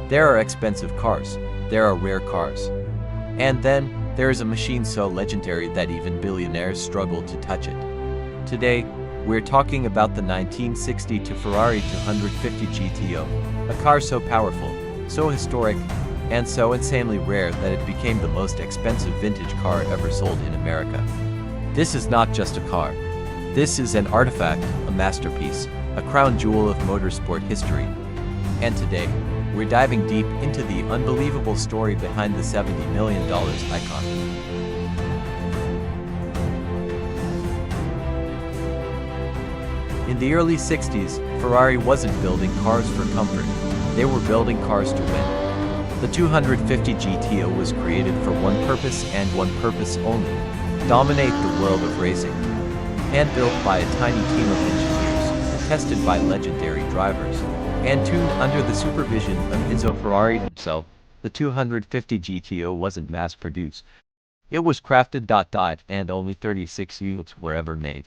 There are expensive cars, there are rare cars. And then, there is a machine so legendary that even billionaires struggle to touch it. Today, we're talking about the 1962 Ferrari 250 GTO, a car so powerful, so historic, and so insanely rare that it became the most expensive vintage car ever sold in America. This is not just a car. This is an artifact, a masterpiece, a crown jewel of motorsport history. And today, we're diving deep into the unbelievable story behind the $70 million icon. In the early 60s, Ferrari wasn't building cars for comfort. They were building cars to win. The 250 GTO was created for one purpose and one purpose only: dominate the world of racing. Hand-built by a tiny team of engineers, tested by legendary drivers, and tuned under the supervision of Enzo Ferrari himself, the 250 GTO wasn't mass-produced. It was crafted. And only 36 units were ever made.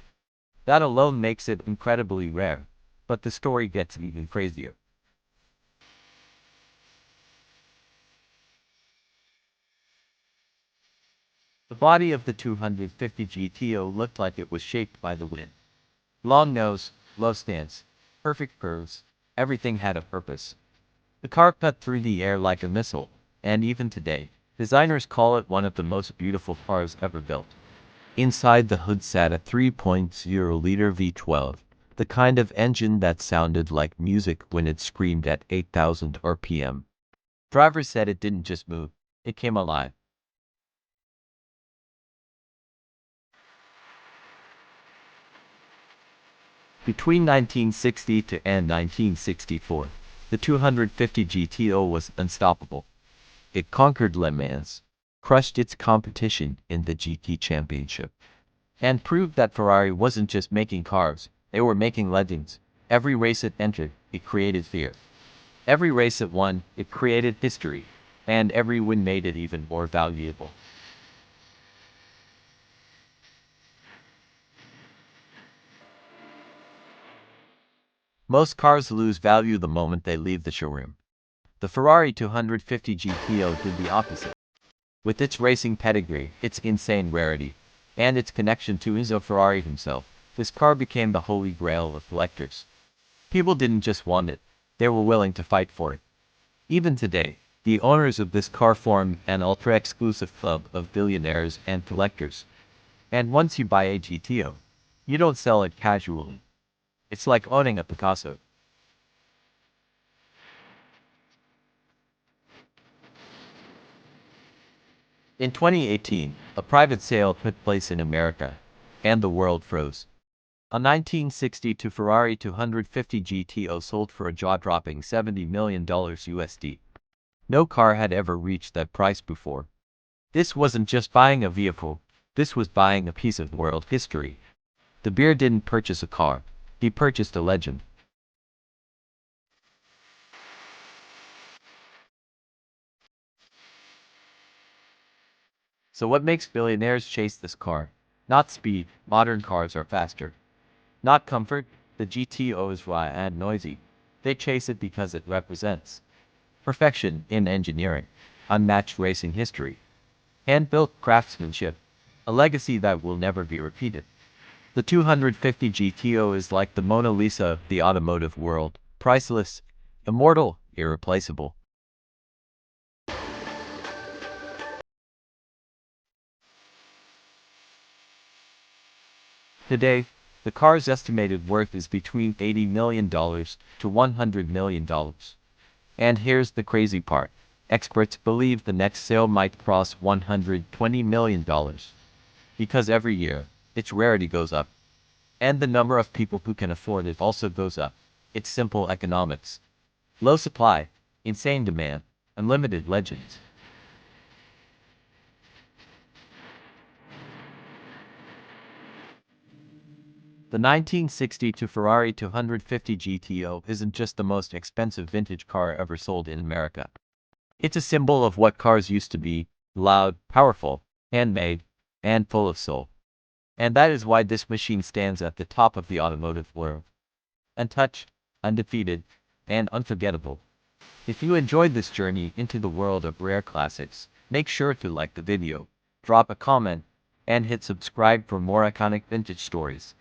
That alone makes it incredibly rare, but the story gets even crazier. The body of the 250 GTO looked like it was shaped by the wind. Long nose, low stance, perfect curves, everything had a purpose. The car cut through the air like a missile, and even today, designers call it one of the most beautiful cars ever built. Inside the hood sat a 3.0-liter V12, the kind of engine that sounded like music when it screamed at 8,000 RPM. Drivers said it didn't just move, it came alive. Between 1960 and 1964, the 250 GTO was unstoppable. It conquered Le Mans, crushed its competition in the GT Championship, and proved that Ferrari wasn't just making cars, they were making legends. Every race it entered, it created fear. Every race it won, it created history, and every win made it even more valuable. Most cars lose value the moment they leave the showroom. The Ferrari 250 GTO did the opposite. With its racing pedigree, its insane rarity, and its connection to Enzo Ferrari himself, this car became the holy grail of collectors. People didn't just want it, they were willing to fight for it. Even today, the owners of this car form an ultra-exclusive club of billionaires and collectors. And once you buy a GTO, you don't sell it casually. It's like owning a Picasso. In 2018, a private sale took place in America, and the world froze. A 1962 Ferrari 250 GTO sold for a jaw-dropping $70 million USD. No car had ever reached that price before. This wasn't just buying a vehicle, this was buying a piece of world history. De Beer didn't purchase a car, he purchased a legend. So what makes billionaires chase this car? Not speed, modern cars are faster. Not comfort, the GTO is raw and noisy. They chase it because it represents perfection in engineering, unmatched racing history, hand-built craftsmanship, a legacy that will never be repeated. The 250 GTO is like the Mona Lisa of the automotive world, priceless, immortal, irreplaceable. Today, the car's estimated worth is between $80 million to $100 million. And here's the crazy part. Experts believe the next sale might cross $120 million. Because every year, its rarity goes up. And the number of people who can afford it also goes up. It's simple economics. Low supply, insane demand, unlimited legends. The 1962 Ferrari 250 GTO isn't just the most expensive vintage car ever sold in America. It's a symbol of what cars used to be: loud, powerful, handmade, and full of soul. And that is why this machine stands at the top of the automotive world. Untouched, undefeated, and unforgettable. If you enjoyed this journey into the world of rare classics, make sure to like the video, drop a comment, and hit subscribe for more iconic vintage stories.